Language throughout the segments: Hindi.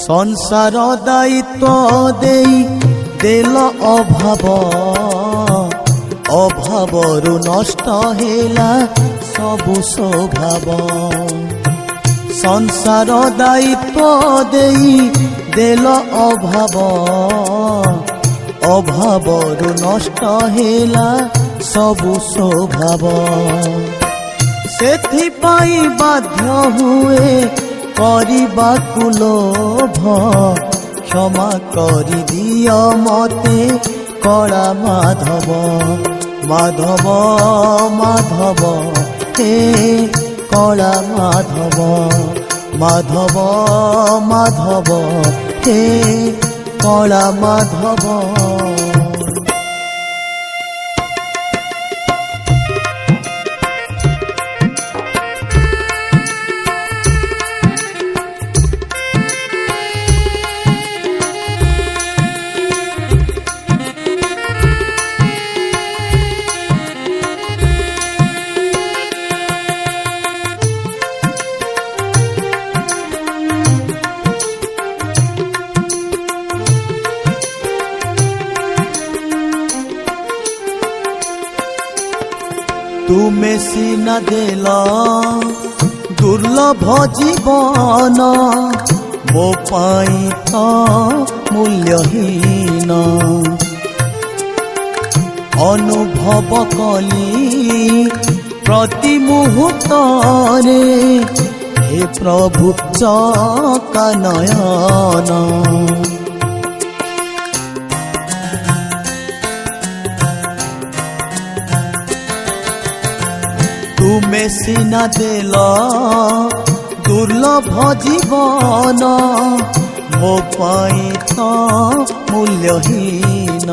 संसार दायित्व देई देल अभाव अभावरु नष्ट हेला सबु स्वभाव। संसार दायित्व देई देल अभाव अभावरु नष्ट हेला सबु स्वभाव। सेथिपाई बाध्य हुए करबाकु लोभ क्षमा करि दियो मते कला माधव। माधव माधव हे कला माधव। माधव माधव हे कला माधव। तुमे सीना देल दुर्लभ जीवन मो पाई तो मूल्यहीन। अनुभव कली प्रति मुहूर्त हे प्रभु चका नयन। तुमे सीना देल दुर्लभ जीवन मो पाई तो मूल्यहीन।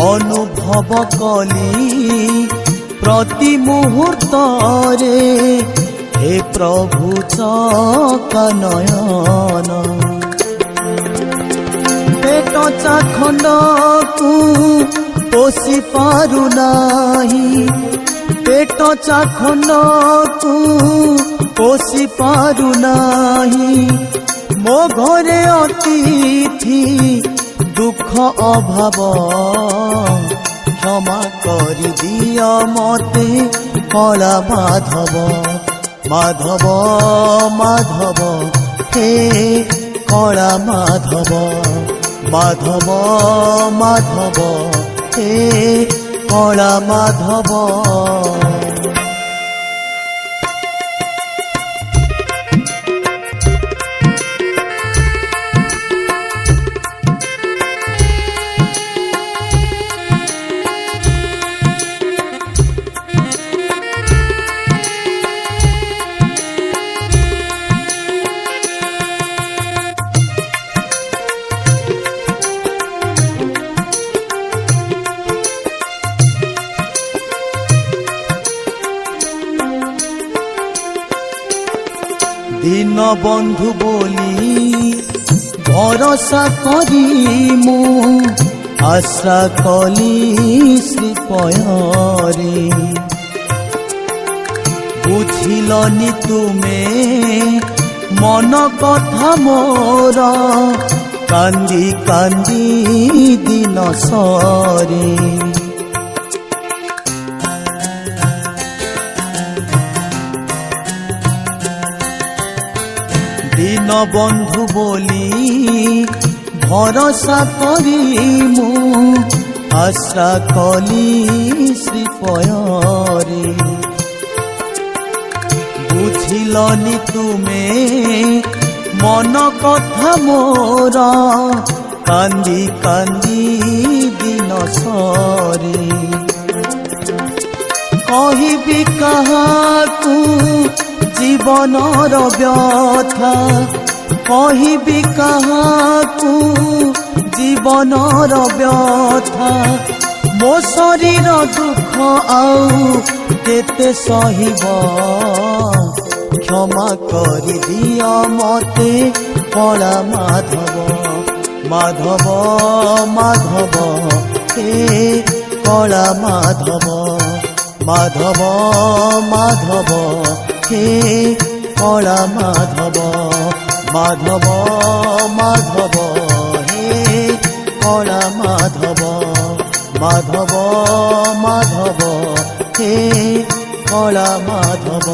अनुभव कली प्रति मुहूर्त हे प्रभु चका नयन। पेट चाखंड को पोषि पारु नाही पेट चाखंड को पोषि पारु नाही। मो घरे अतिथि दुख अभाव क्षमा करि दियो मते कला माधव। माधव माधव हे कला माधव। माधव माधव हे कला माधव। दीन बंधु बोली भरोसा करी मु आशा कली श्री पयरे। बुझिलनि तुमे मन कथा मोर कांदी कांदी दिन सरे। दीन बंधु बोली भरोसा करी मु आशा कली श्री पयरे। बुझिलनि तुमे मन कथा मोर कांदी कांदी दिन सरे। कहिबी काहाकू जीवनर व्यथा कहिबी काहाकू जीवनर व्यथा। मो शरीर दुख आउ केते सहिब क्षमा करि दियो मते कला माधव। माधव माधव हे कला माधव। माधव माधव हे कला माधव। মাধব মাধব হে কলা মাধব মাধব মাধব হে কলা মাধব।